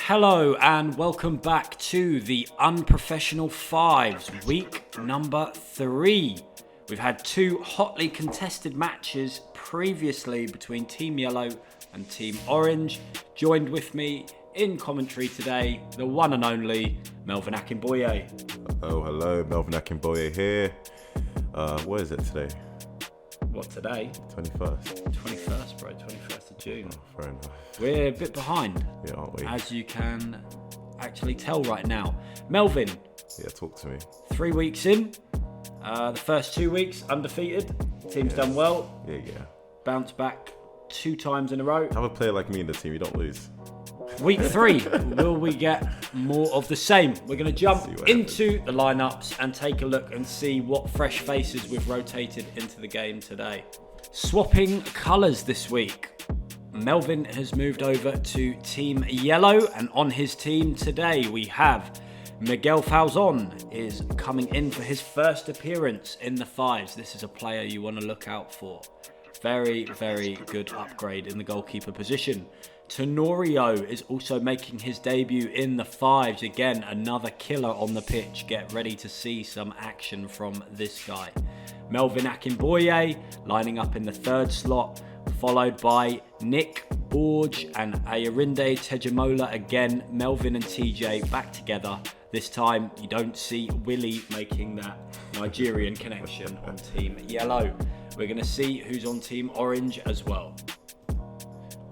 Hello and welcome back to the Unprofessional Fives, week number 3. We've had 2 hotly contested matches previously between Team Yellow and Team Orange. Joined with me in commentary today, the one and only Melvin Akinboye. Oh, hello, Melvin Akinboye here. What is it today? What today? 21st. 21st, bro. 21st of June. Oh, fair enough. We're a bit behind. Yeah, aren't we? As you can actually tell right now. Melvin. Yeah, talk to me. 3 weeks in. The first 2 weeks undefeated. Team's done well. Yeah. Bounced back 2 times in a row. Have a player like me in the team, you don't lose. Week 3, will we get more of the same? We're going to jump into the lineups and take a look and see what fresh faces we've rotated into the game today. Swapping colours this week. Melvin has moved over to Team Yellow, and on his team today we have Miguel Falzon is coming in for his first appearance in the Fives. This is a player you want to look out for. Very, very good upgrade in the goalkeeper position. Tenorio is also making his debut in the Fives. Again, another killer on the pitch. Get ready to see some action from this guy. Melvin Akinboye lining up in the 3rd slot, followed by Nick, Borg and Ayarinde Tejamola. Again, Melvin and TJ back together. This time you don't see Willie making that Nigerian connection on Team Yellow. We're going to see who's on Team Orange as well.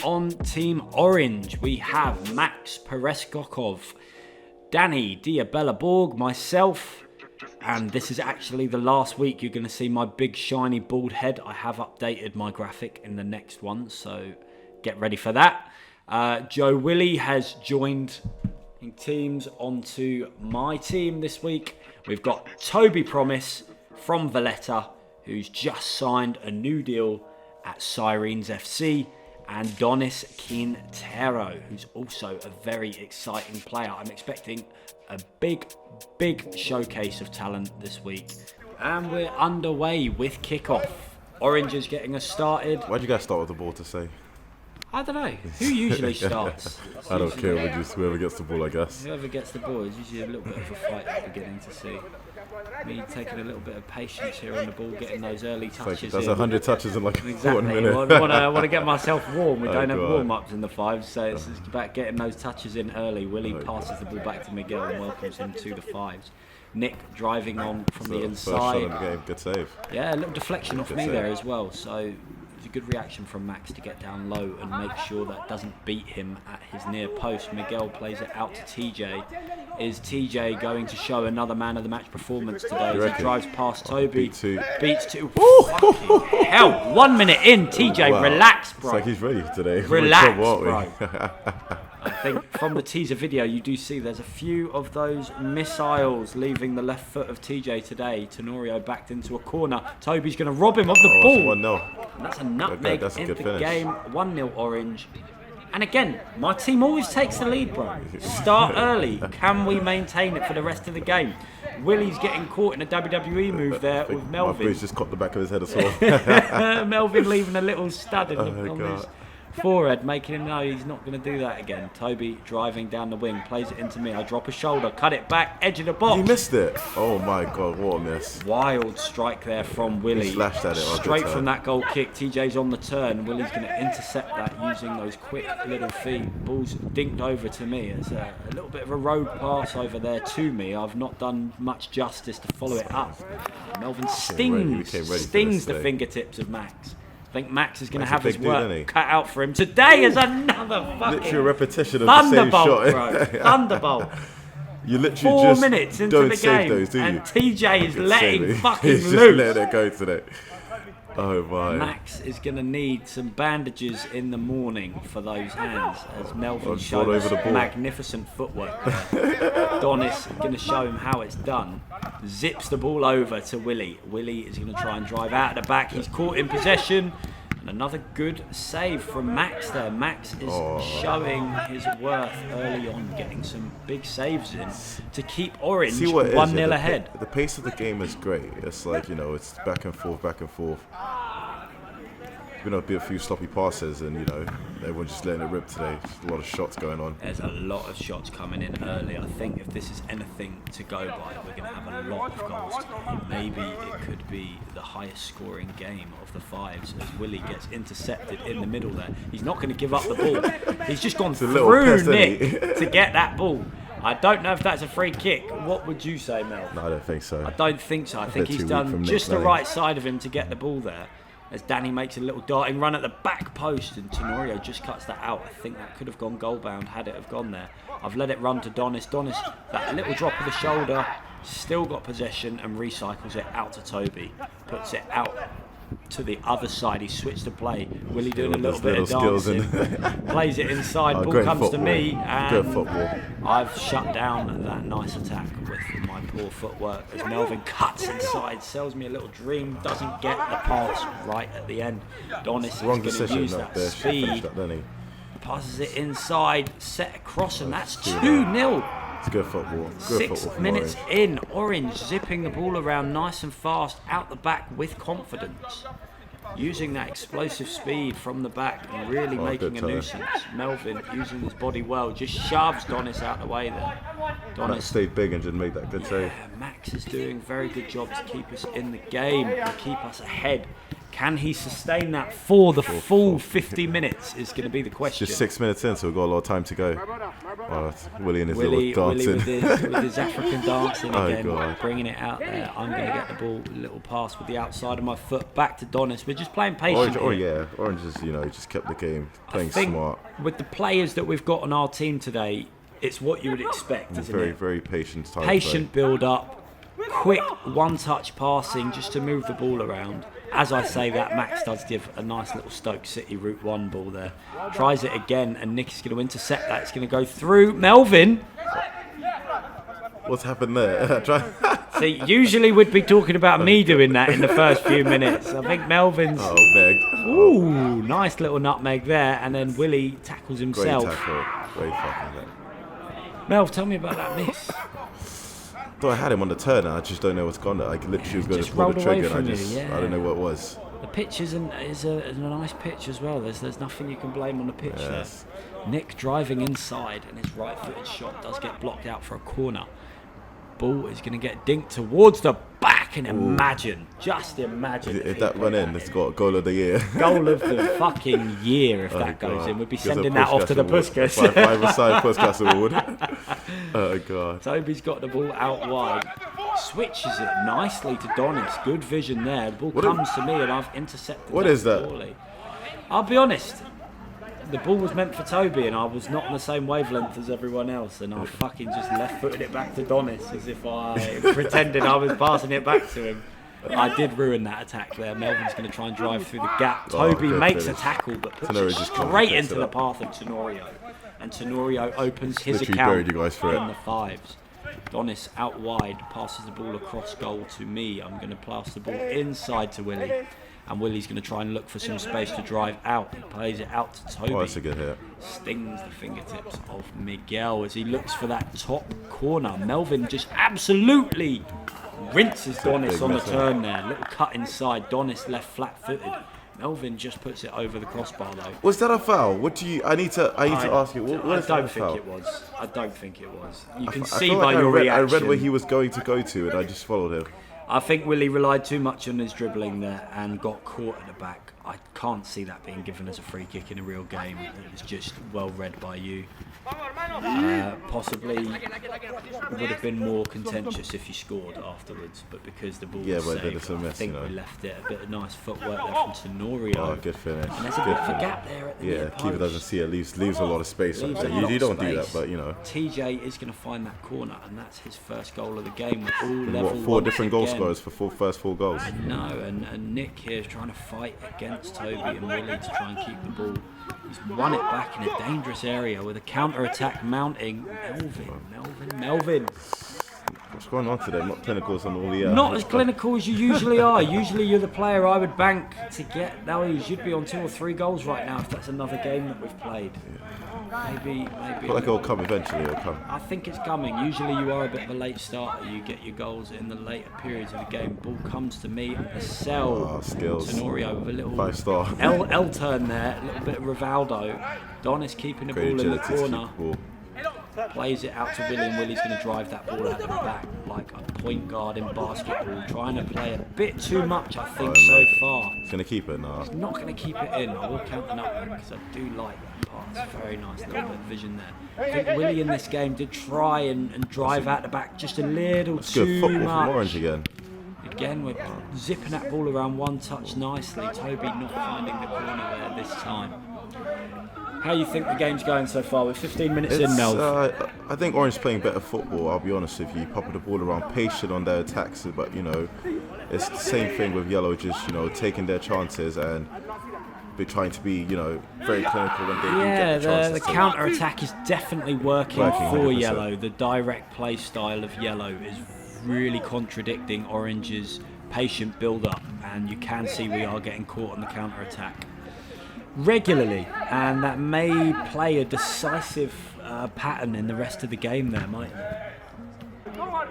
On Team Orange, we have Max Pereskokov, Danny Abela-Borg, myself, and this is actually the last week you're going to see my big shiny bald head. I have updated my graphic in the next one, so get ready for that. Joe Willie has joined teams onto my team this week. We've got Toby Promise from Valletta, who's just signed a new deal at Sirens FC, and Donys Quintero, who's also a very exciting player. I'm expecting a big showcase of talent this week. And we're underway with kickoff. Orange is getting us started. Why'd you guys start with the ball to say? I don't know. Who usually starts? I don't care. We just whoever gets the ball, I guess. Whoever gets the ball is usually a little bit of a fight at the beginning to see. Me taking a little bit of patience here on the ball, getting those early touches. That's 100 touches in like exactly. 1 minute. I want to get myself warm. We don't have warm-ups in the Fives, so it's about getting those touches in early. Willie passes the ball back to Miguel and welcomes him to the Fives. Nick driving on from the inside. First shot of the game. Good save. Yeah, a little deflection off me there as well. So it was a good reaction from Max to get down low and make sure that doesn't beat him at his near post. Miguel plays it out to TJ. Is TJ going to show another man of the match performance today? He drives past Toby. Beats two. Fucking hell. 1 minute in, TJ, relax, bro. It's like he's ready today. Relax, bro. I think from the teaser video you do see there's a few of those missiles leaving the left foot of TJ today. Tenorio backed into a corner. Toby's going to rob him of the ball. No. And that's a nutmeg in the game. 1-0 Orange. And again, my team always takes the lead, bro. Start early. Can we maintain it for the rest of the game? Willie's getting caught in a WWE move there with Melvin. He's just caught the back of his head as well. Melvin leaving a little stud on his forehead, making him know he's not going to do that again. Toby driving down the wing, plays it into me. I drop a shoulder, cut it back, edge of the box. He missed it. Oh my God, what a miss. Wild strike there from Willie. He slashed at it. Straight from that goal kick. TJ's on the turn. Willie's going to intercept that using those quick little feet. Ball's dinked over to me. It's a little bit of a road pass over there to me. I've not done much justice to follow it up. Melvin stings the fingertips of Max. I think Max is going to have his work cut out for him. Today is another fucking literally a repetition of the same shot. Bro. Thunderbolt. You literally 4 just minutes into the game, those, do you? and TJ is letting fucking He's loose. just letting it go today. Oh my. Max is going to need some bandages in the morning for those hands, as Melvin shows over the ball. magnificent footwork there. Donys going to show him how it's done. Zips the ball over to Willie. Willie is going to try and drive out of the back. He's caught in possession. And another good save from Max there. Max is showing his worth early on, getting some big saves in to keep Orange 1-0 ahead. The pace of the game is great. It's like, you know, it's back and forth, back and forth. There's been a few sloppy passes, and, you know, everyone's just letting it rip today. Just a lot of shots going on. There's a lot of shots coming in early. I think if this is anything to go by, we're going to have a lot of goals today. Maybe it could be the highest scoring game of the Fives, as Willie gets intercepted in the middle there. He's not going to give up the ball. He's just gone through Nick to get that ball. I don't know if that's a free kick. What would you say, Mel? No, I don't think so. I don't think so. I think he's done just the right side of him to get the ball there. As Danny makes a little darting run at the back post, and Tenorio just cuts that out. I think that could have gone goal bound had it have gone there. I've let it run to Donys. Donys, that little drop of the shoulder, still got possession and recycles it out to Toby. Puts it out to the other side. He switched to play. Willie doing a little bit of dancing. Plays it inside. Ball comes to me, and I've shut down that nice attack with my poor footwork as Melvin cuts inside, sells me a little dream, doesn't get the pass right at the end. Donys is going to use that speed, passes it inside, set across, and that's 2-0. It's good football. 6 minutes in, Orange zipping the ball around nice and fast out the back with confidence. Using that explosive speed from the back and really making a nuisance. Melvin, using his body well, just shoves Donys out the way there. Donys stayed big and didn't make that good save. Max is doing a very good job to keep us in the game, to keep us ahead. Can he sustain that for the full 50 minutes is going to be the question. Just 6 minutes in, so we've got a lot of time to go. Willie and his little dancing. With his African dancing again, bringing it out there. I'm going to get the ball, a little pass with the outside of my foot back to Donys. We're just playing patient. Orange is, you know, just kept the game, playing smart. With the players that we've got on our team today, it's what you would expect, isn't it? Very patient time. Patient build up, quick one-touch passing just to move the ball around. As I say that, Max does give a nice little Stoke City Route 1 ball there. Tries it again, and Nick is going to intercept that. It's going to go through Melvin. What's happened there? See, usually we'd be talking about me doing that in the first few minutes. I think Melvin's... Ooh, nice little nutmeg there, and then Willie tackles himself. Great tackle. Great fucking tackle. Mel, tell me about that miss. I had him on the turn, and I just don't know what's gone. I literally was going to pull the trigger, and I don't know what it was. The pitch is a nice pitch as well. There's nothing you can blame on the pitch there. Nick driving inside, and his right-footed shot does get blocked out for a corner. Ball is going to get dinked towards the back, and just imagine. If that run in, it's got goal of the year. Goal of the fucking year if that goes in. We'd be sending that off to the Puskas. 5ASIDE Puskas award. Oh, God. Toby's got the ball out wide. Switches it nicely to Donys. Good vision there. The ball comes to me, and I've intercepted What is that? Poorly. I'll be honest. The ball was meant for Toby, and I was not on the same wavelength as everyone else, and I fucking just left-footed it back to Donys as if I pretended I was passing it back to him. I did ruin that attack there. Melvin's going to try and drive through the gap. Toby makes a tackle, but puts it straight into the path of Tenorio. And Tenorio opens his account in the Fives. Donys out wide, passes the ball across goal to me. I'm going to pass the ball inside to Willie. And Willie's going to try and look for some space to drive out. He plays it out to Toby. Oh, that's a good hit. Stings the fingertips of Miguel as he looks for that top corner. Melvin just absolutely rinses Donys on the turn there. Little cut inside. Donys left flat-footed. Melvin just puts it over the crossbar though. Was that a foul? What do you? I need to ask you. What is that a foul? I don't think it was. You can see by your reaction. I read where he was going to go to, and I just followed him. I think Willie relied too much on his dribbling there and got caught at the back. I can't see that being given as a free kick in a real game. It was just well read by you. Possibly it would have been more contentious if you scored afterwards, but because the ball was saved, I think we left it. A bit of nice footwork there from Tenorio. Oh, good finish. And there's a bit of a gap there at the near post. Keeper doesn't see it, leaves a lot of space. You don't do that, but you know. TJ is going to find that corner, and that's his first goal of the game. With all level 4 different goal scorers for first 4 goals. I know, and Nick here is trying to fight against Toby and Willie to try and keep the ball. He's won it back in a dangerous area with a counter-attack mounting. Melvin. What's going on today? Not clinical as I'm all Not as clinical as you usually are. Usually you're the player I would bank to get those. You'd be on 2 or 3 goals right now if that's another game that we've played. Maybe. I feel like it'll come eventually. I think it's coming. Usually you are a bit of a late starter. You get your goals in the later periods of the game. Ball comes to me. A cell. Skills. Tenorio with a little 5-star. L turn there. A little bit of Rivaldo. Donys keeping the ball in the corner. Plays it out to Willie, and Willie's going to drive that ball out of the back like a point guard in basketball, trying to play a bit too much, I think, so far. He's going to keep it now. He's not going to keep it in. I will count the nutmeg because I do like that pass. Very nice little bit of vision there. I think Willie in this game did try and drive out the back just a little too good football much. From Orange again. Again, we're zipping that ball around one touch nicely. Toby not finding the corner there this time. How you think the game's going so far? We're 15 minutes in, Melv. I think Orange playing better football, I'll be honest with you. Popping the ball around, patient on their attacks, but you know, it's the same thing with Yellow, just you know, taking their chances and be trying to be, you know, very clinical when they do get the chances. The counter-attack is definitely working for Yellow. The direct play style of Yellow is really contradicting Orange's patient build-up, and you can see we are getting caught on the counter-attack regularly, and that may play a decisive pattern in the rest of the game there, might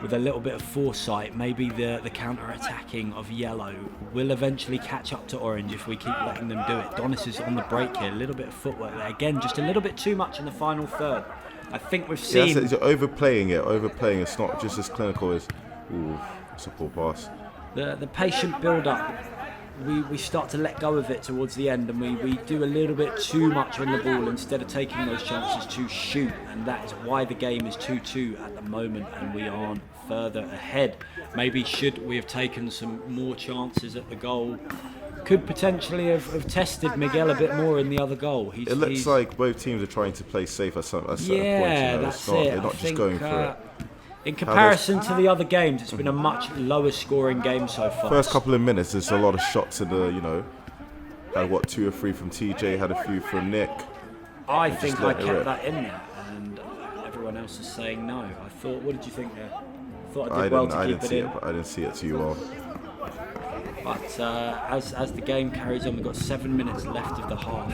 with a little bit of foresight. Maybe the counter-attacking of Yellow will eventually catch up to Orange if we keep letting them do it. Donys is on the break here, a little bit of footwork there. Again, just a little bit too much in the final third. I think we've seen... Yeah, it's overplaying it. It's not just as clinical as... Ooh, it's a poor pass. The patient build-up, we start to let go of it towards the end, and we do a little bit too much on the ball instead of taking those chances to shoot, and that is why the game is 2-2 at the moment and we aren't further ahead. Maybe should we have taken some more chances at the goal, could potentially have tested Miguel a bit more in the other goal. It looks like both teams are trying to play safe at certain points. That's it. They're not just going for it. In comparison to the other games, it's been a much lower scoring game so far. First couple of minutes, there's a lot of shots in the, you know, had 2 or 3 from TJ, had a few from Nick. I think I kept that in there, and everyone else is saying no. I thought, what did you think there? I thought I did well to keep it in. I didn't see it too well. But as the game carries on, we've got 7 minutes left of the half.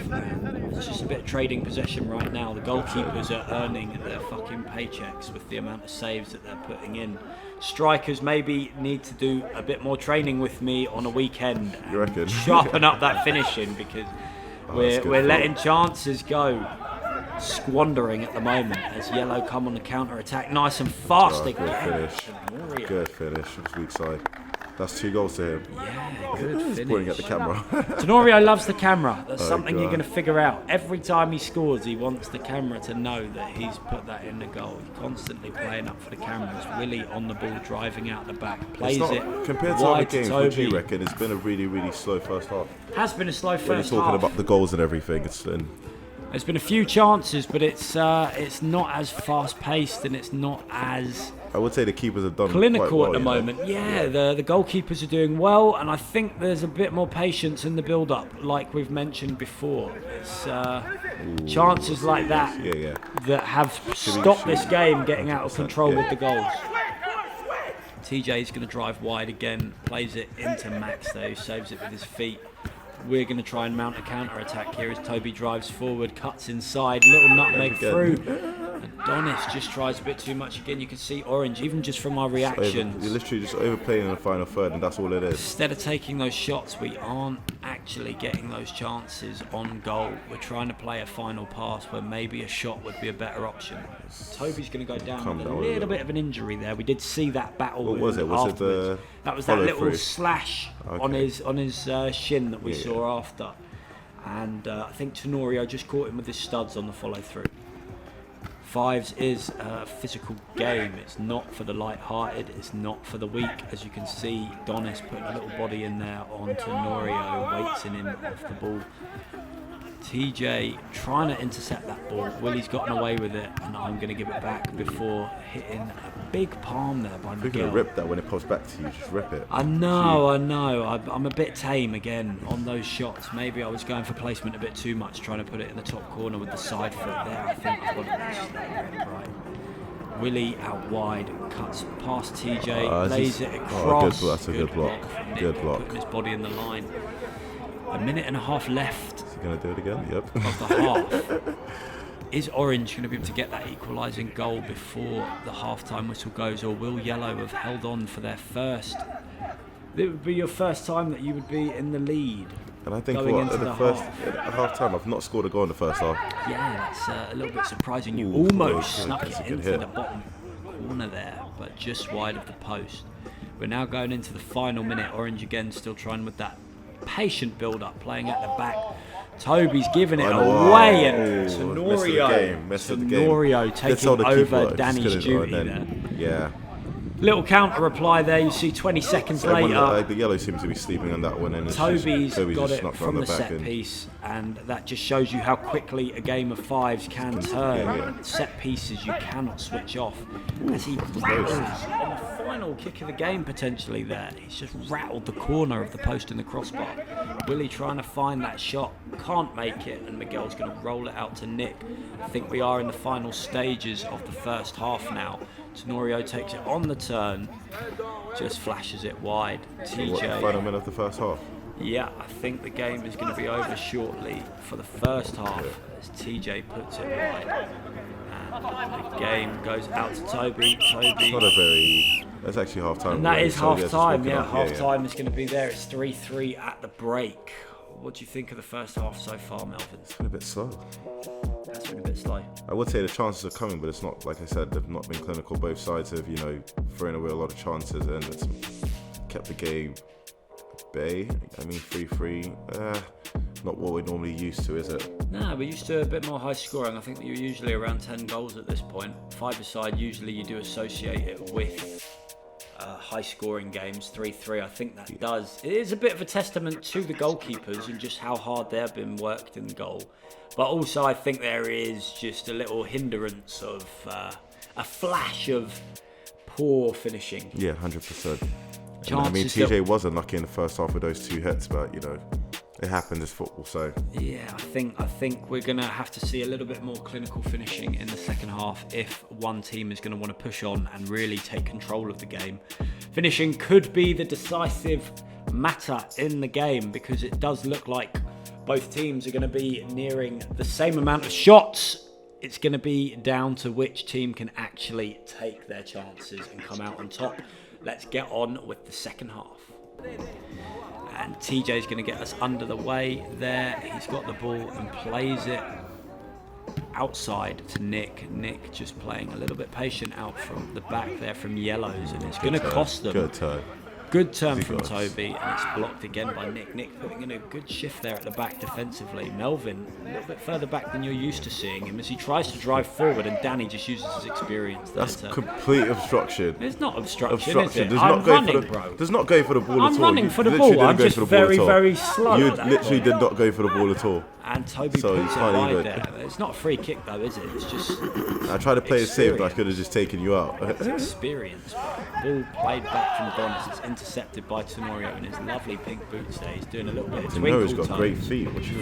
It's just a bit of trading possession right now. The goalkeepers are earning their fucking paychecks with the amount of saves that they're putting in. Strikers maybe need to do a bit more training with me on a weekend. You reckon? Sharpen up that finishing, because we're letting chances go. Squandering at the moment as Yellow come on the counter attack. Nice and fast again. Good finish. Weak side. That's 2 goals to him. Yeah, good finish. He's pointing at the camera. Tenorio loves the camera. That's something you're going to figure out. Every time he scores, he wants the camera to know that he's put that in the goal. He's constantly playing up for the cameras. Willie on the ball, driving out the back. Plays it compared to other games, what do you reckon? It's been a really, really slow first half. Has been a slow first half. When you're talking about the goals and everything, there's been a few chances, but it's not as fast-paced, and it's not as... I would say the keepers have done clinical quite well, at the moment. Yeah, the goalkeepers are doing well, and I think there's a bit more patience in the build-up, like we've mentioned before. It's chances like that that have stopped this game getting out of control with the goals. TJ's going to drive wide again, plays it into Max though, saves it with his feet. We're going to try and mount a counter-attack here as Toby drives forward, cuts inside, little nutmeg through. And Donys just tries a bit too much again. You can see Orange, even just from our reactions. You're literally just overplaying in the final third, and that's all it is. Instead of taking those shots, we aren't actually getting those chances on goal. We're trying to play a final pass where maybe a shot would be a better option. Toby's going to go down with a little bit of an injury there. We did see that battle. What was it? Was it the that was that little follow-through? slash on his shin that we saw after. And I think Tenorio just caught him with his studs on the follow-through. Fives is a physical game. It's not for the light-hearted. It's not for the weak. As you can see, Donys putting a little body in there on Tenorio, weights in him off the ball. TJ trying to intercept that ball. Willie's gotten away with it, and I'm going to give it back before hitting a big palm there by Miguel. You're going to rip that when it pops back to you. Just rip it. I know. I'm a bit tame again on those shots. Maybe I was going for placement a bit too much, trying to put it in the top corner with the side foot there. I think I've got it just right. Willie out wide, cuts past TJ, lays it across. That's a good block. Good block. Putting his body in the line. A minute and a half left. Is he going to do it again? Yep. Of the half. Is Orange going to be able to get that equalising goal before the half-time whistle goes, or will Yellow have held on for their first? It would be your first time that you would be in the lead. And I think going into at the half-time, I've not scored a goal in the first half. Yeah, that's a little bit surprising. You almost snuck that's a it good into hit. the bottom corner there, but just wide of the post. We're now going into the final minute. Orange again still trying with that patient build-up, playing at the back. Toby's giving it away, and Tenorio taking over Danny's duty there. Yeah. Little counter reply there. You see 20 seconds later. The Yellow seems to be sleeping on that one. And Toby's got it snuck from the back set in. piece, and that just shows you how quickly a game of fives can turn. Yeah. Set pieces you cannot switch off. As he rattles on the final kick of the game potentially there. He's just rattled the corner of the post in the crossbar. Willie trying to find that shot, can't make it, and Miguel's going to roll it out to Nick. I think we are in the final stages of the first half now. Tenorio takes it on the turn, just flashes it wide. TJ. Final minute of the first half. Yeah, I think the game is going to be over shortly for the first half as TJ puts it wide. And the game goes out to Toby. It's not a very... That's actually half-time. And that is half-time, yeah. Half-time Half-time is going to be there. It's 3-3 at the break. What do you think of the first half so far, Melvin? It's been a bit slow. That's been a bit slow. I would say the chances are coming, but it's not, like I said, they've not been clinical. Both sides have, thrown away a lot of chances, and it's kept the game at bay. I mean, 3-3, not what we're normally used to, is it? No, we're used to a bit more high scoring. I think that you're usually around 10 goals at this point. 5-a-side, usually you do associate it with high scoring games. 3-3, I think that does. It is a bit of a testament to the goalkeepers and just how hard they've been worked in goal. But also I think there is just a little hindrance of a flash of poor finishing. Yeah, 100%. Chances I mean, TJ was unlucky in the first half with those two hits, but it happens as football. So yeah, I think we're gonna have to see a little bit more clinical finishing in the second half if one team is gonna want to push on and really take control of the game. Finishing could be the decisive matter in the game because it does look like both teams are going to be nearing the same amount of shots. It's going to be down to which team can actually take their chances and come out on top. Let's get on with the second half. And TJ's going to get us under the way there. He's got the ball and plays it outside to Nick. Nick just playing a little bit patient out from the back there from Yellows, and it's going to cost them. Good turn. Good turn from Toby, and it's blocked again by Nick. Nick putting in a good shift there at the back defensively. Melvin a little bit further back than you're used to seeing him as he tries to drive forward, and Danny just uses his experience there. That's complete obstruction. It's not obstruction, is it? Does I'm not running, go for the, bro. Does not go for the ball at all. I'm running for the ball. I'm just very, very slow. You literally did not go for the ball at all. And Toby So puts it you can't wide even- there. It's not a free kick though, is it? It's just I tried to play it safe, but I could have just taken you out. it's experience. Ball played back from Donys. It's intercepted by Tenorio in his lovely pink boots there. He's doing a little bit of twinkle Tenorio's got toes. great feet. What you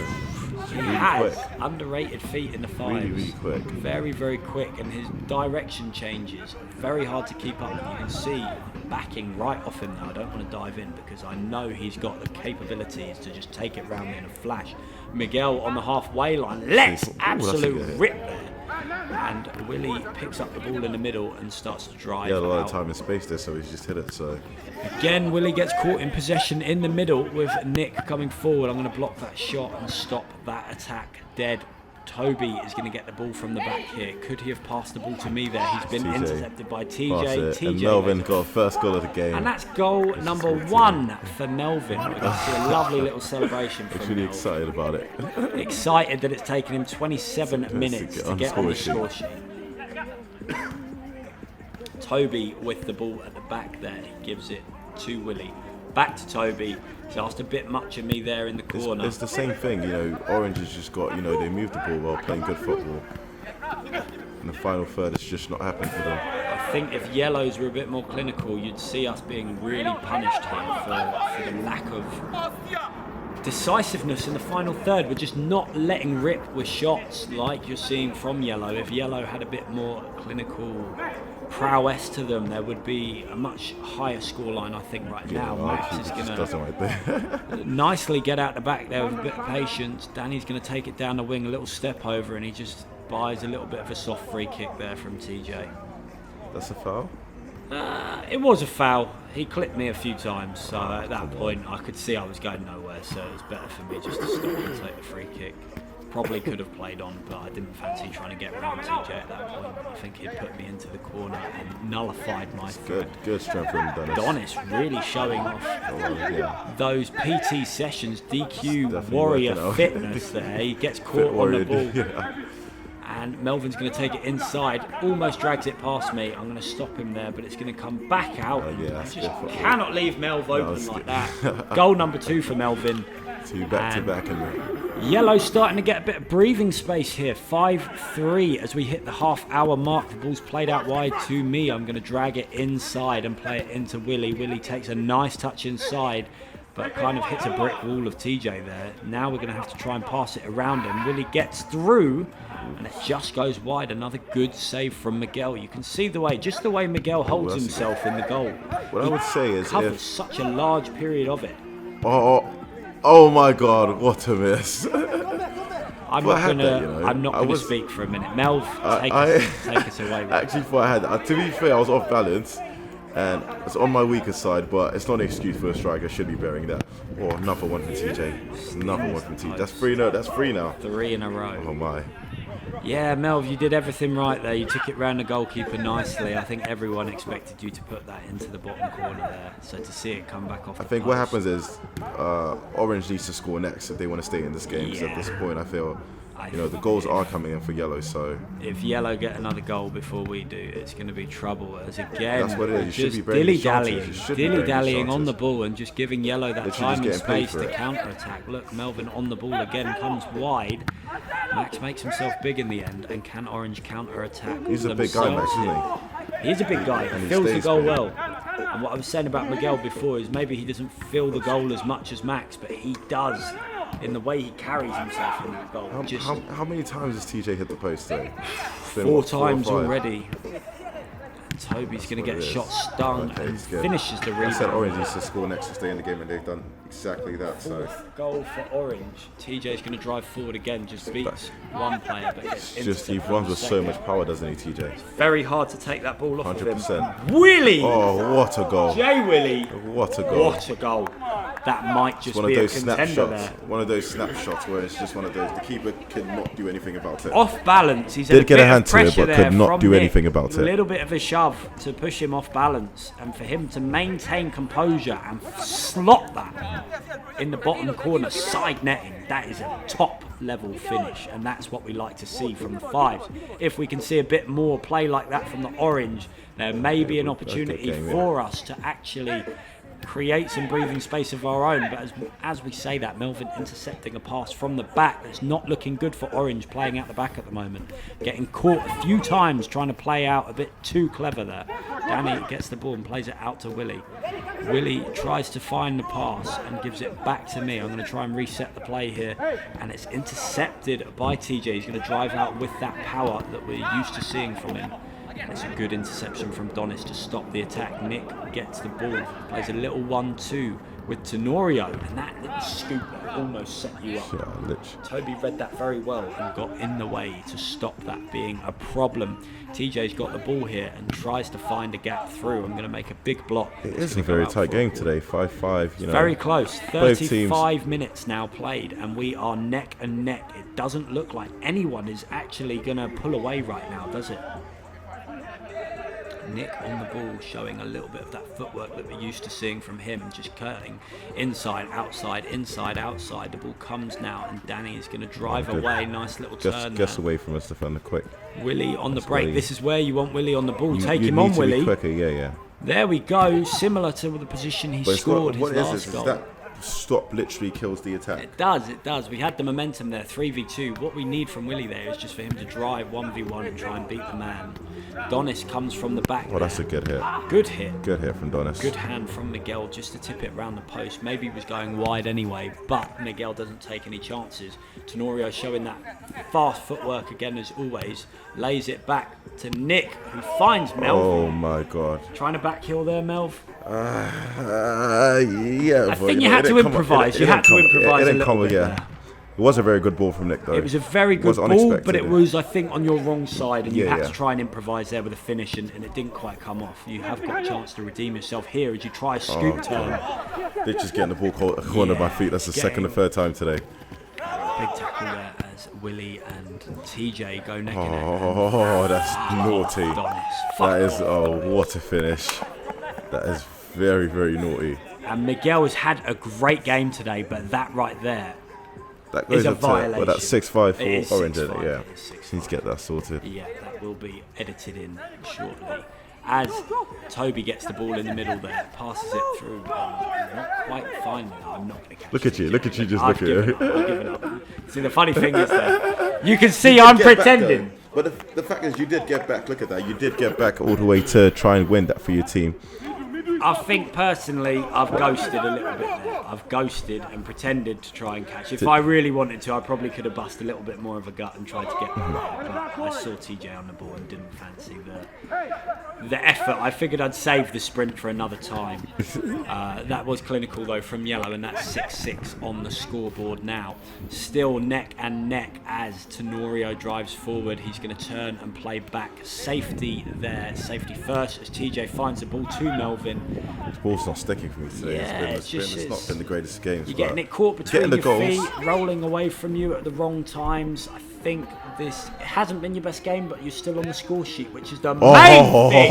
He really has quick. underrated feet in the fives. Really, really quick. Very, very quick, and his direction changes. Very hard to keep up with. You can see backing right off him now. I don't want to dive in because I know he's got the capabilities to just take it round me in a flash. Miguel on the halfway line. Let's Ooh, that's a absolute good hit. rip there. And Willie picks up the ball in the middle and starts to drive. He had a lot out. of time and space there, so he's just hit it. So Again, Willie gets caught in possession in the middle with Nick coming forward. I'm going to block that shot and stop that attack dead. Toby is going to get the ball from the back here. Could he have passed the ball to me there? He's been TJ. Intercepted by TJ. and Melvin got a first goal of the game. And that's goal number 1 for Melvin. We're going to see a lovely little celebration from He's really Melvin. excited about it. Excited that it's taken him 27 minutes to get on the score sheet. Toby with the ball at the back there. He gives it to Willie. Back to Toby. He's asked a bit much of me there in the corner. It's the same thing, you know. Orange has just got, you know, they moved the ball well, playing good football. In the final third, it's just not happened for them. I think if yellows were a bit more clinical, you'd see us being really punished here for the lack of decisiveness in the final third. We're just not letting rip with shots like you're seeing from yellow. If yellow had a bit more clinical prowess to them, there would be a much higher scoreline, I think, right now. Max is going to nicely get out the back there with a bit of patience. Danny's going to take it down the wing, a little step over, and he just buys a little bit of a soft free kick there from TJ. That's a foul? It was a foul. He clipped me a few times, so at that point I could see I was going nowhere, so it was better for me just to stop and take the free kick. Probably could have played on, but I didn't fancy trying to get around TJ at that point. I think he'd put me into the corner and nullified my threat. Good strength from Donys. Donys really showing off those PT sessions, DQ Definitely warrior fitness there. He gets caught on the ball. Yeah. And Melvin's going to take it inside, almost drags it past me. I'm going to stop him there, but it's going to come back out. Yeah, I just good cannot leave Melv open like that. Goal number 2 for Melvin. 2 back-to-back and Yellow starting to get a bit of breathing space here. 5-3 as we hit the half-hour mark. The ball's played out wide to me. I'm going to drag it inside and play it into Willie. Willie takes a nice touch inside, but kind of hits a brick wall of TJ there. Now we're going to have to try and pass it around him. Willie gets through, and it just goes wide. Another good save from Miguel. You can see the way Miguel holds himself in the goal. What I would say is, covers such a large period of it. Oh my God! What a miss! I'm not gonna speak for a minute. Melv, take us away. Actually, thought I had that. To be fair, I was off balance, and it's on my weaker side. But it's not an excuse for a striker. Should be bearing that. Oh, another one from TJ. Another one from TJ. That's 3 now. That's 3 now. 3 in a row. Oh my. Yeah, Melv, you did everything right there. You took it round the goalkeeper nicely. I think everyone expected you to put that into the bottom corner there. So to see it come back off. I think what happens is Orange needs to score next if they want to stay in this game. Because at this point, I feel the goals are coming in for Yellow. So if Yellow get another goal before we do, it's going to be trouble. As again, that's what it is. You just should be dilly-dallying on the ball and just giving Yellow that time and space to counter-attack. Look, Melvin on the ball again, comes wide. Max makes himself big in the end, and can Orange counter-attack? He's a big guy, Max, isn't he? He's a big guy. He fills the goal well. And what I was saying about Miguel before is maybe he doesn't fill the goal as much as Max, but he does in the way he carries himself in that goal. How many times has TJ hit the post though? 4 times already. Toby's going to get shot stung and finishes the rebound. I said Orange needs to score next to stay in the game, and they've done exactly that. So goal for Orange. TJ's going to drive forward again, just beats one player, but gets he runs with so much power, doesn't he, TJ? Very hard to take that ball off 100%. of him. Willie! Oh, what a goal! Jay Willie! What a goal! What a goal! That might just one be of those a contender snapshots. there. One of those snapshots where it's just one of those. The keeper cannot do anything about it. Off balance, he's did get a hand to it, but could not do anything about it. A little bit of a shove to push him off balance, and for him to maintain composure and slot that in the bottom corner, side netting. That is a top level finish, and that's what we like to see from the Fives. If we can see a bit more play like that from the Orange, there may be an opportunity for us to actually create some breathing space of our own. But as we say that, Melvin intercepting a pass from the back that's not looking good for Orange, playing out the back at the moment, getting caught a few times trying to play out a bit too clever there. Danny gets the ball and plays it out to Willie. Willie tries to find the pass and gives it back to me. I'm going to try and reset the play here, and it's intercepted by TJ. He's going to drive out with that power that we're used to seeing from him. It's a good interception from Donys to stop the attack. Nick gets the ball, plays a little 1-2 with Tenorio, and that little scoop that almost set you up. Yeah, Toby read that very well and got in the way to stop that being a problem. TJ's got the ball here and tries to find a gap through. I'm going to make a big block. It is a very tight game today, 5-5. You know, very close. 35 minutes now played, and we are neck and neck. It doesn't look like anyone is actually going to pull away right now, does it? Nick on the ball, showing a little bit of that footwork that we're used to seeing from him, just curling inside, outside, inside, outside. The ball comes now, and Danny is going to drive away. Nice little turn. Gets away from us, defender quick. Willie on the break. This is where you want Willie on the ball. Take him on, Willie. Quicker, yeah. There we go. Similar to the position he scored his last goal. That stop literally kills the attack. It does. We had the momentum there, 3v2. What we need from Willie there is just for him to drive 1v1 and try and beat the man. Donys comes from the back. Well, that's a good hit. Good hit. Good hit from Donys. Good hand from Miguel just to tip it round the post. Maybe he was going wide anyway, but Miguel doesn't take any chances. Tenorio showing that fast footwork again as always. Lays it back to Nick, who finds Melvin. Oh my God. Trying to backheel there, Melv? Yeah. I think you had to improvise. You had to improvise a little bit there. It was a very good ball from Nick, though. It was a very good ball, but it was, I think, on your wrong side, and you had to try and improvise there with a finish, and it didn't quite come off. You have got a chance to redeem yourself here as you try a scoop turn. They're just getting the ball corner of my feet. That's the second or third time today. Big tackle there as Willie and TJ go neck and neck. Oh, that's naughty. That is, what a finish. That is very, very naughty. And Miguel has had a great game today, but that right there that goes is a up violation. To, that's 6-5 for Orange, isn't it? Yeah. Need to get that sorted. Yeah, that will be edited in shortly. As Toby gets the ball in the middle there, passes it through, not quite finally. I'm not going to catch it. Look at you, just look at you. I've given up. See, the funny thing is that you can see I'm pretending. But the fact is, you did get back. Look at that. You did get back all the way to try and win that for your team. I think personally I've ghosted a little bit there. I've ghosted and pretended to try and catch. If I really wanted to, I probably could have busted a little bit more of a gut and tried to get there. But I saw TJ on the ball and didn't fancy the effort. I figured I'd save the sprint for another time. That was clinical though from Yellow, and that's 6-6 on the scoreboard now. Still neck and neck as Tenorio drives forward. He's going to turn and play back. Safety there. Safety first as TJ finds the ball to Melvin. The ball's not sticking for me today. Yeah, it's not been the greatest games. You're getting it caught between your feet, rolling away from you at the wrong times. I think it hasn't been your best game, but you're still on the score sheet, which is the main thing.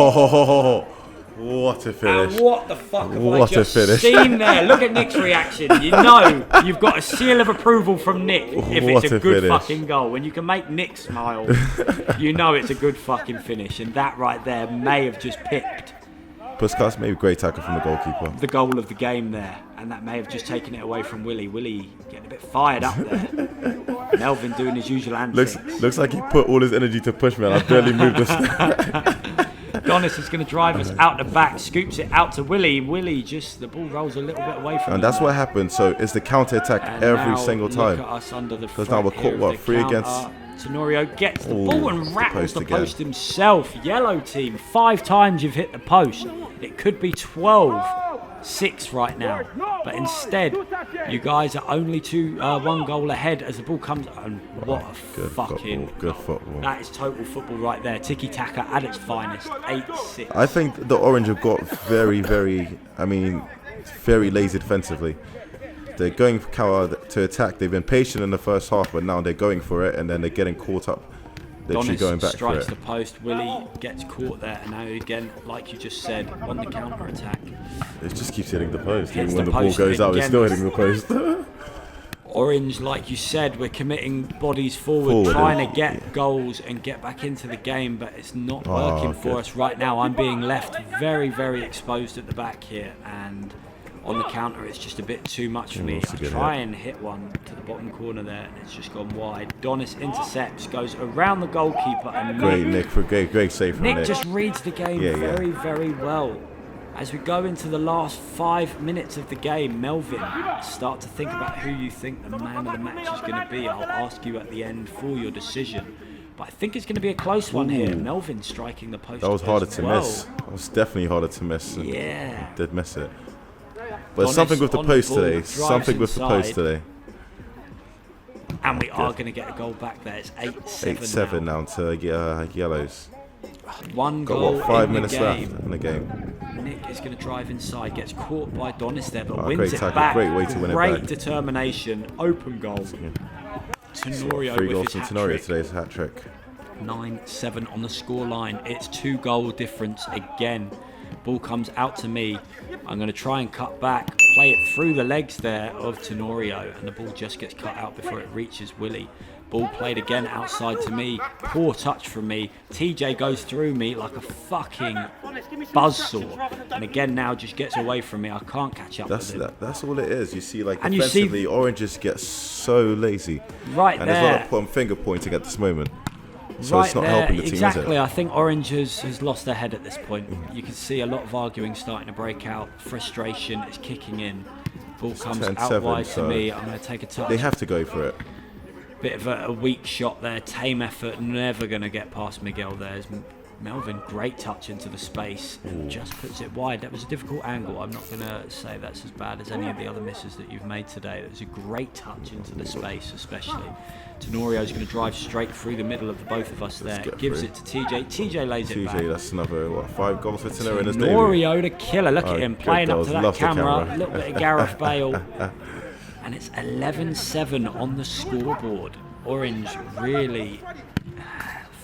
What a finish. And what the fuck have I just seen there? Look at Nick's reaction. You know you've got a seal of approval from Nick if it's a good fucking goal. When you can make Nick smile, you know it's a good fucking finish. And that right there may have just picked Puskas, maybe great tackle from the goalkeeper. The goal of the game there, and that may have just taken it away from Willie. Willie getting a bit fired up there. Melvin doing his usual antics. Looks like he put all his energy to push, man. I barely moved this. Donys is going to drive us out the back, scoops it out to Willie. Willie the ball rolls a little bit away from him. And that's what happened. So it's the counter-attack every single time. Look at us under the because now we're caught, 3 against... Tenorio gets the ball and rattles the post himself. Yellow team, 5 times you've hit the post. It could be 12-6 right now. But instead, you guys are only 1 goal ahead as the ball comes. And what a fucking good football. That is total football right there. Tiki-taka at its finest. 8-6. I think the Orange have got very, very lazy defensively. They're going to attack. They've been patient in the first half, but now they're going for it, and then they're getting caught up. Literally going back for it. Strikes the post. Willie gets caught there, and now again, like you just said, on the counter attack. It just keeps hitting the post. Even when the ball goes out, it's still hitting the post. Orange, like you said, we're committing bodies forward, trying to get goals and get back into the game, but it's not working for us right now. I'm being left very, very exposed at the back here, and on the counter, it's just a bit too much for me. I try and hit one to the bottom corner there, and it's just gone wide. Donys intercepts, goes around the goalkeeper, and great save from Nick. Nick just reads the game very, very well. As we go into the last 5 minutes of the game, Melvin, start to think about who you think the man of the match is going to be. I'll ask you at the end for your decision. But I think it's going to be a close one here. Melvin striking the post. That was harder to miss. That was definitely harder to miss. Yeah. Did miss it. But Donys something with the on post the ball, today. Something with the post inside. today. And we are going to get a goal back there. It's 8-7 8-7 now to Yellows. One Got goal what, 5 in minutes the left game. in the game. Nick is going to drive inside, gets caught by Donys there, but Great wins it tackle, back. great way to win it Great back. determination, open goal. Tenorio 3 with goals his from hat Tenorio trick. today's hat trick. 9-7 on the scoreline. It's 2 goal difference again. Ball comes out to me. I'm going to try and cut back, play it through the legs there of Tenorio, and the ball just gets cut out before it reaches Willie. Ball played again outside to me. Poor touch from me. TJ goes through me like a fucking buzzsaw, and again now just gets away from me. I can't catch up with him. That's all it is. You see, like, And you defensively, see- Orange just get so lazy. Right and there. there's a lot of finger pointing at this moment. So Right it's not there, helping the team, exactly. is it? I think Orange has lost their head at this point. You can see a lot of arguing starting to break out. Frustration is kicking in. Ball comes 10-7, out wide to so me. I'm going to take a touch. They have to go for it. Bit of a weak shot there. Tame effort. Never going to get past Miguel there. Melvin, great touch into the space. And just puts it wide. That was a difficult angle. I'm not going to say that's as bad as any of the other misses that you've made today. It was a great touch into the space, especially. Tenorio's going to drive straight through the middle of the both of us there. Gives through. it to TJ. TJ lays it back. TJ, that's another, 5 goals for Tenorio in his debut. Tenorio the killer. Look at him good playing up goals. to that Love the camera. camera. A little bit of Gareth Bale. And it's 11-7 on the scoreboard. Orange really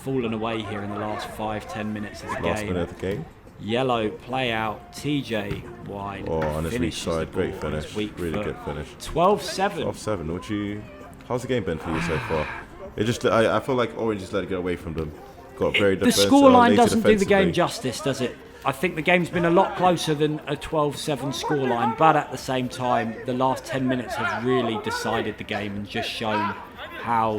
fallen away here in the last 5-10 minutes of the Last game. minute of the game. Yellow play out, TJ wide. Oh, on his weak finishes the side. Great ball on his finish. weak Really foot. good finish. 12-7. 12-7. How's the game been for you so far? It just, I feel like Orange just let it get away from them. Got very The defensive. scoreline doesn't do the game justice, does it? I think the game's been a lot closer than a 12-7 scoreline, but at the same time, the last 10 minutes have really decided the game and just shown how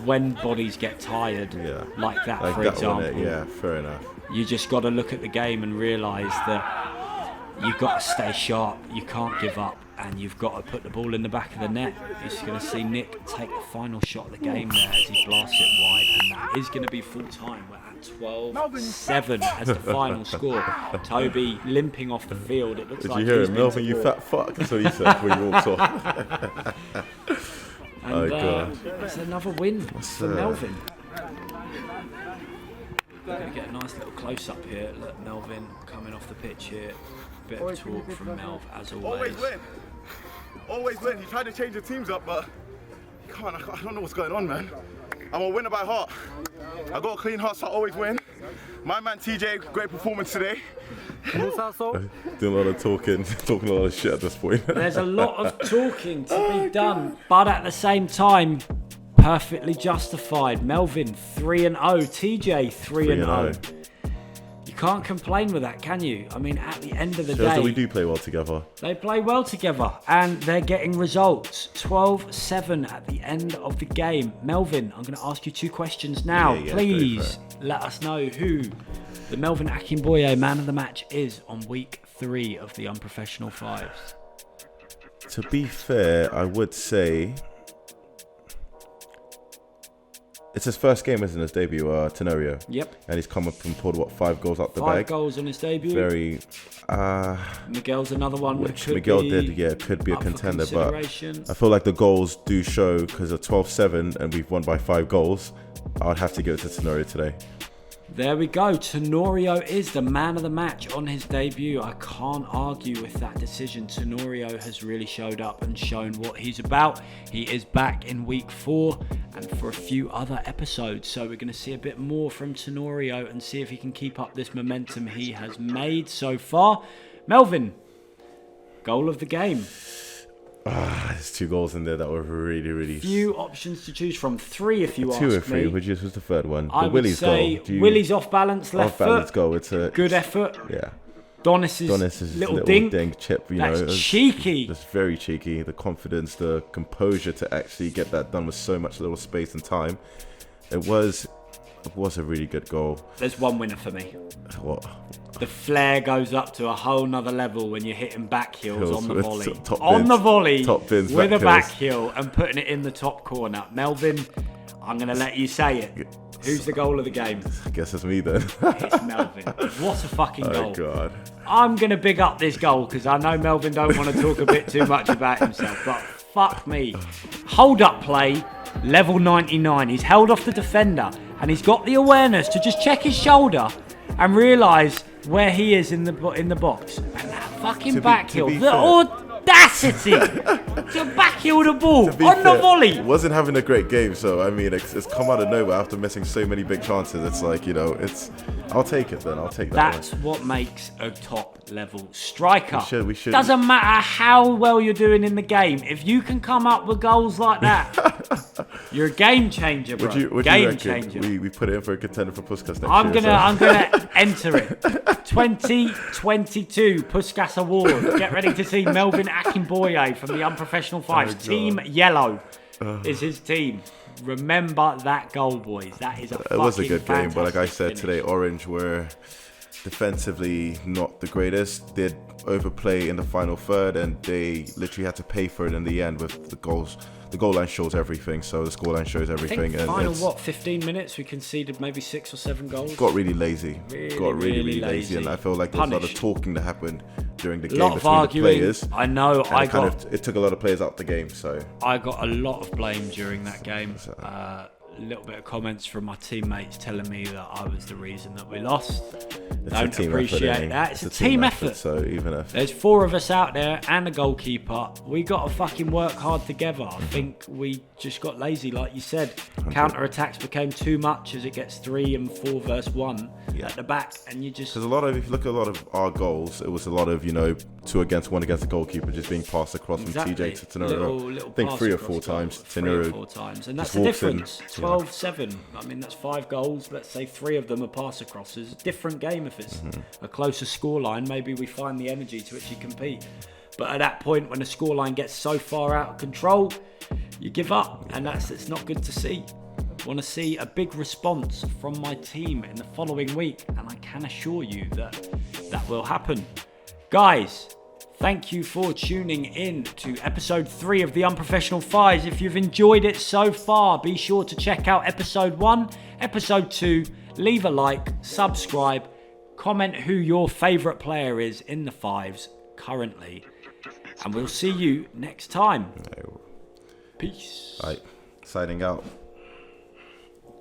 when bodies get tired, like that, for example, yeah, fair enough. you just got to look at the game and realise that you've got to stay sharp, you can't give up, and you've got to put the ball in the back of the net. You're going to see Nick take the final shot of the game there as he blasts it wide, and that is going to be full time. We're at 12-7 as the final score. Toby limping off the field. It looks Did like you hear he's him? been Melvin, to you war. fat fuck. That's what he said when he walked off. And, Oh, God. It's another win for Melvin. We're going to get a nice little close up here. Look, Melvin coming off the pitch here. Bit of talk from Melv as always. Always win. Always win. He tried to change the teams up, but he can't. I don't know what's going on, man. I'm a winner by heart. I got a clean heart, so I always win. My man TJ, great performance today. Doing a lot of talking a lot of shit at this point. There's a lot of talking to be done, but at the same time, perfectly justified. Melvin 3-0, TJ 3-0. You can't complain with that, can you? I mean, at the end of the Shows that we day, do play well together. they play well together and they're getting results. 12-7 at the end of the game. Melvin, I'm going to ask you 2 questions now. Yeah, Please let us know who the Melvin Akinboye man of the match is on week 3 of the Unprofessional Fives. To be fair, I would say it's his first game, isn't it? His debut, Tenorio. Yep. And he's come up and pulled, 5 goals out the 5 bag. goals on his debut. Very, Miguel's another one which could Miguel be did, could be a up for contender, but consideration. I feel like the goals do show because of 12-7 and we've won by 5 goals. I'd have to give it to Tenorio today. There we go. Tenorio is the man of the match on his debut. I can't argue with that decision. Tenorio has really showed up and shown what he's about. He is back in week 4 and for a few other episodes. So we're going to see a bit more from Tenorio and see if he can keep up this momentum he has made so far. Melvin, goal of the game. There's 2 goals in there that were really, really... Few options to choose from. 3 if you ask 2 me. or 3, which was the third one. I The would Willie's say goal. Willie's off balance left Off balance foot. goal. It's a Good effort. Yeah. Donys' little dink. chip, you That's know. cheeky. It's very cheeky. The confidence, the composure to actually get that done with so much little space and time. It was a really good goal. There's one winner for me. What? The flair goes up to a whole nother level when you're hitting back heels on the with volley. top On bins. the volley Top bins, with a back back heel and putting it in the top corner. Melvin, I'm going to let you say it. Who's the goal of the game? I guess it's me then. It's Melvin. What a fucking goal. Oh, God. I'm going to big up this goal because I know Melvin don't want to talk a bit too much about himself, but fuck me. Hold up play, level 99. He's held off the defender and he's got the awareness to just check his shoulder and realise where he is in the box. And that fucking backheel, the audacity to backheel the ball on the volley. Wasn't having a great game, so I mean, it's come out of nowhere after missing so many big chances. It's like, you know, I'll take it then. I'll take that. That's what makes a top level striker. We should. Doesn't matter how well you're doing in the game. If you can come up with goals like that, you're a game changer, bro. Would game you changer. We put it in for a contender for Puskas next I'm year. gonna enter it. 2022 Puskas Award. Get ready to see Melvin Akinboye from the UNprofessional Fives. Team Yellow is his team. Remember that goal, boys. That is It was a good game, but like I said finish. today, Orange were defensively not the greatest. They'd overplay in the final third, and they literally had to pay for it in the end with the goals. The goal line shows everything, so the score line shows everything. I think and final, it's 15 minutes, we conceded maybe 6 or 7 goals. got really lazy. Really lazy, and I feel like there was a lot of talking that happened during the game lot of between arguing. the players. I know. It took a lot of players out the game, so I got a lot of blame during that game. A little bit of comments from my teammates telling me that I was the reason that we lost. Don't appreciate that. It's a team effort. So even if there's 4 of us out there and a goalkeeper, we got to fucking work hard together. I think we just got lazy, like you said. Counter-attacks became too much as it gets 3 and 4 versus 1 at the back, and you just... Because if you look at a lot of our goals, it was a lot of, 2 against 1 against the goalkeeper, just being passed across from TJ to Tenorio. I think 3 or 4 times. Tenorio. 3 or 4 times, and that's the difference. 12-7. I mean, that's 5 goals. Let's say 3 of them are pass acrosses. Different game if it's a closer scoreline. Maybe we find the energy to actually compete. But at that point, when the scoreline gets so far out of control, you give up, and it's not good to see. I want to see a big response from my team in the following week, and I can assure you that that will happen. Guys, thank you for tuning in to episode 3 of the UNprofessional Fives. If you've enjoyed it so far, be sure to check out episode 1, episode 2, leave a like, subscribe, comment who your favourite player is in the Fives currently, and we'll see you next time. Peace. Right, signing out.